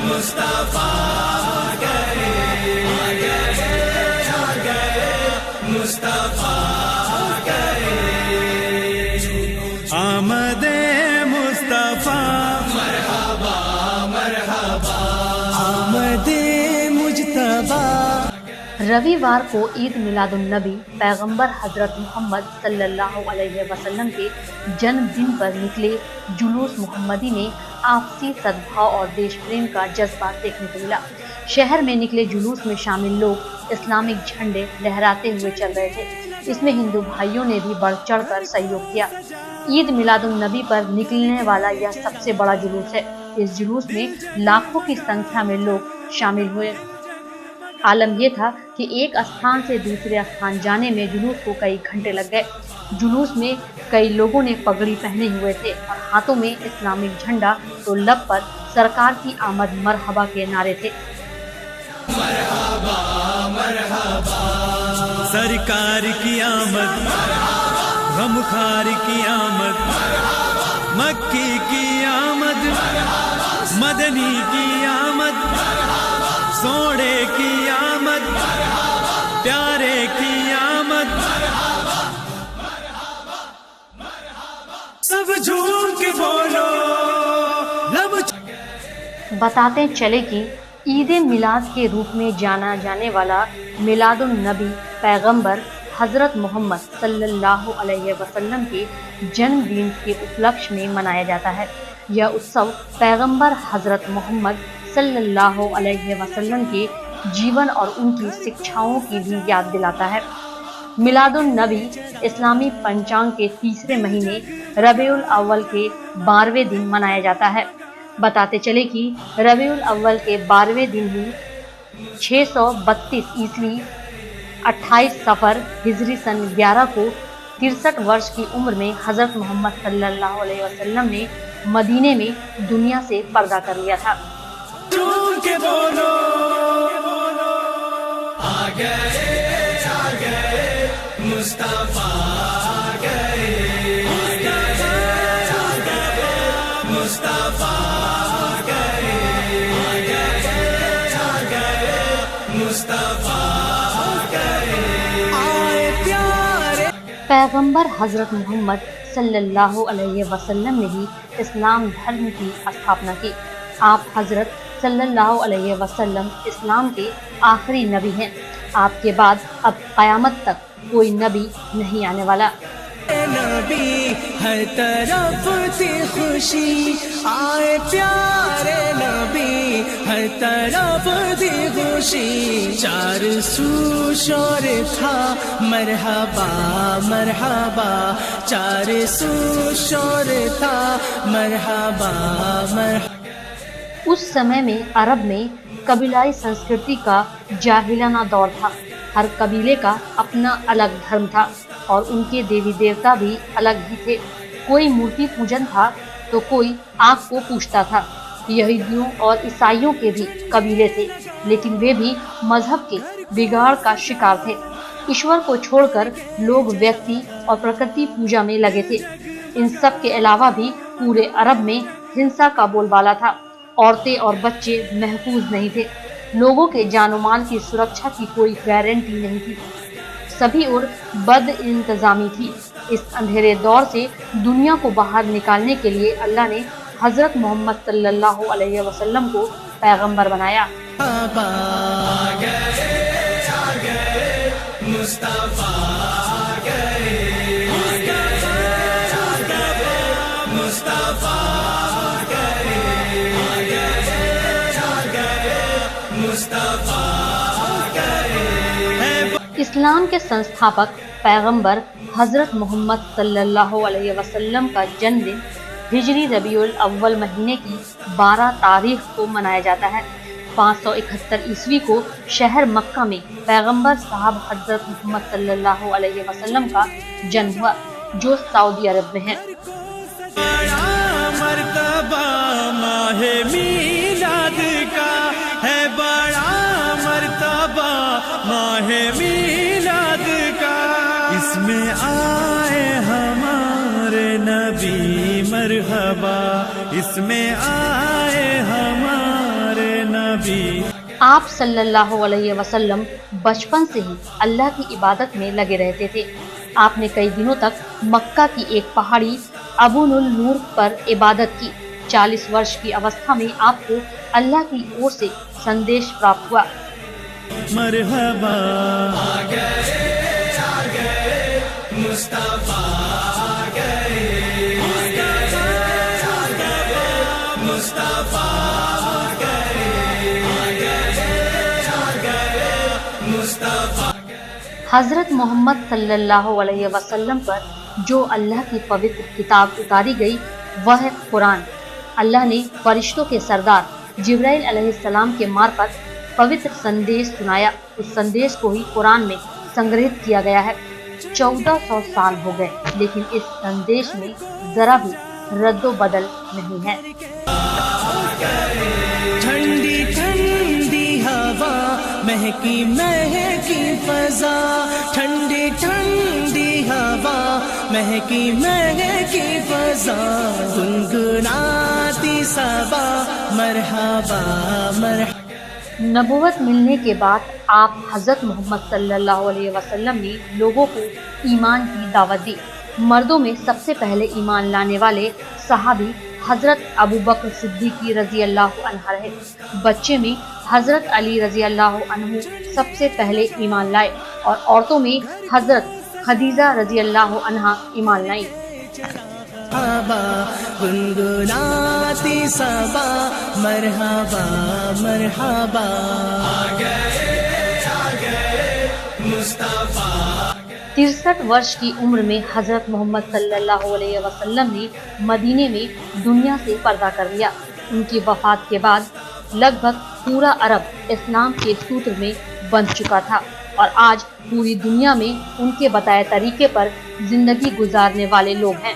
مصطفیٰ گئے مصطفیٰ گئے آمد مصطفیٰ مرحبا مرحبا آمد مجتبی۔ رویوار کو عید میلاد النبی پیغمبر حضرت محمد صلی اللہ علیہ وسلم کے جنم دن پر نکلے جلوس محمدی میں آپسی سدبھاؤ اور دیش پریم کا جذبہ دیکھنے کو ملا۔ شہر میں نکلے جلوس میں شامل لوگ اسلامک جھنڈے لہراتے ہوئے چل رہے تھے۔ اس میں ہندو بھائیوں نے بھی بڑھ چڑھ کر سہیوگ کیا۔ عید میلاد النبی پر نکلنے والا یہ سب سے بڑا جلوس ہے۔ اس جلوس میں لاکھوں کی سنکھیا میں لوگ شامل ہوئے۔ عالم یہ تھا کہ ایک استھان سے دوسرے استھان جانے میں جلوس کو کئی گھنٹے لگ گئے۔ جلوس میں کئی لوگوں نے پگڑی پہنے ہوئے تھے اور ہاتھوں میں اسلامک جھنڈا، تو لب پر سرکار کی آمد مرحبا کے نعرے تھے۔ مرحبا مرحبا سرکار کی آمد، غمخار کی آمد، مکی کی آمد، مدنی کی آمد، سوڑے کی آمد، پیارے کی آمد، سب جھوم کے بولو لب۔ بتاتے چلے کہ عید میلاد کے روپ میں جانا جانے والا میلاد النبی پیغمبر حضرت محمد صلی اللہ علیہ وسلم کے جنم دن کے اپلکش میں منایا جاتا ہے۔ یہ اتسو پیغمبر حضرت محمد صلی اللہ علیہ وسلم کے جیون اور ان کی شکشاؤں کی بھی یاد دلاتا ہے۔ میلاد النبی اسلامی پنچانگ کے تیسرے مہینے ربیع الاول کے 12ویں دن منایا جاتا ہے۔ بتاتے چلے کہ ربیع الاول کے 12ویں دن ہی 632 عیسوی 28 صفر ہجری سن 11 کو 63 ورش کی عمر میں حضرت محمد صلی اللہ علیہ وسلم نے مدینے میں دنیا سے پردہ کر لیا تھا۔ کے بولو آ گئے مصطفیٰ گئے مصطفیٰ گئے مصطفیٰ گئے آئے پیارے۔ پیغمبر حضرت محمد صلی اللہ علیہ وسلم نے ہی اسلام دھرم کی استھاپنا کی۔ آپ حضرت صلی اللہ علیہ وسلم اسلام کے آخری نبی ہیں۔ آپ کے بعد اب قیامت تک کوئی نبی نہیں آنے والا۔ نبی ہر طرف تھی خوشی، آئے پیارے نبی ہر طرف تھی خوشی، چار سو شور تھا مرحبا مرحبا، چار سو شور تھا مرحبا مرحبا۔ اس سمے میں عرب میں قبیلائی سنسکرتی کا جاہلانہ دور تھا۔ ہر قبیلے کا اپنا الگ دھرم تھا اور ان کے دیوی دیوتا بھی الگ ہی تھے۔ کوئی مورتی پوجن تھا تو کوئی آگ کو پوجتا تھا۔ یہودیوں اور عیسائیوں کے بھی قبیلے تھے، لیکن وہ بھی مذہب کے بگاڑ کا شکار تھے۔ ایشور کو چھوڑ کر لوگ ویکتی اور پرکرتی پوجا میں لگے تھے۔ ان سب کے علاوہ بھی پورے عرب میں ہنسا کا بول بالا تھا۔ عورتیں اور بچے محفوظ نہیں تھے۔ لوگوں کے جان و مال کی سرکشا کی کوئی گارنٹی نہیں تھی۔ سبھی اور بد انتظامی تھی۔ اس اندھیرے دور سے دنیا کو باہر نکالنے کے لیے اللہ نے حضرت محمد صلی اللہ علیہ وسلم کو پیغمبر بنایا۔ اسلام کے سنستھاپک پیغمبر حضرت محمد صلی اللہ علیہ وسلم کا جنم دن ہجری ربیع الاول مہینے کی 12 تاریخ کو منایا جاتا ہے۔ 571 عیسوی کو شہر مکہ میں پیغمبر صاحب حضرت محمد صلی اللہ علیہ وسلم کا جنم ہوا، جو سعودی عرب میں ہے۔ مرتبہ ماہ میلاد کا ہے بڑا مرتبہ ماہ میلاد کا، اس میں آئے ہمارے نبی مرحبا، اس میں آئے ہمارے نبی. آپ صلی اللہ علیہ وسلم بچپن سے ہی اللہ کی عبادت میں لگے رہتے تھے. آپ نے کئی دنوں تک مکہ کی ایک پہاڑی ابو النور پر عبادت کی. 40 ورش کی اوستھا میں آپ کو اللہ کی اور سے سندیش پراپت ہوا. مرحبا آ گئے مصطفیٰ آ گئے مصطفیٰ حضرت محمد صلی اللہ علیہ وسلم پر جو اللہ کی پوتر کتاب اتاری گئی وہ ہے قرآن. اللہ نے فرشتوں کے سردار جبرائیل علیہ السلام کے مارفت پوتر سندیش سنایا. اس سندیش کو ہی قرآن میں سنگرہت کیا گیا ہے. 1400 سال ہو گئے لیکن اس سندیش میں ذرا بھی رد و بدل نہیں ہے. ٹھنڈی ٹھنڈی ہوا مہکی مہکی فضا، ٹھنڈی ٹھنڈی ہوا مہکی مہکی فضا، گنگناتی صبا مرحبا مرحبا. نبوت ملنے کے بعد آپ حضرت محمد صلی اللہ علیہ وسلم نے لوگوں کو ایمان کی دعوت دی. مردوں میں سب سے پہلے ایمان لانے والے صحابی حضرت ابوبکر صدیقی رضی اللہ عنہ رہے. بچے میں حضرت علی رضی اللہ عنہ سب سے پہلے ایمان لائے اور عورتوں میں حضرت خدیجہ رضی اللہ عنہا ایمان لائیں. گنگناتی صبا مرحبا مرحبا، آ گئے مصطفیٰ. 63 ورش کی عمر میں حضرت محمد صلی اللہ علیہ وسلم نے مدینے میں دنیا سے پردہ کر لیا. ان کی وفات کے بعد لگ بھگ پورا عرب اسلام کے سوتر میں بندھ چکا تھا اور آج پوری دنیا میں ان کے بتائے طریقے پر زندگی گزارنے والے لوگ ہیں.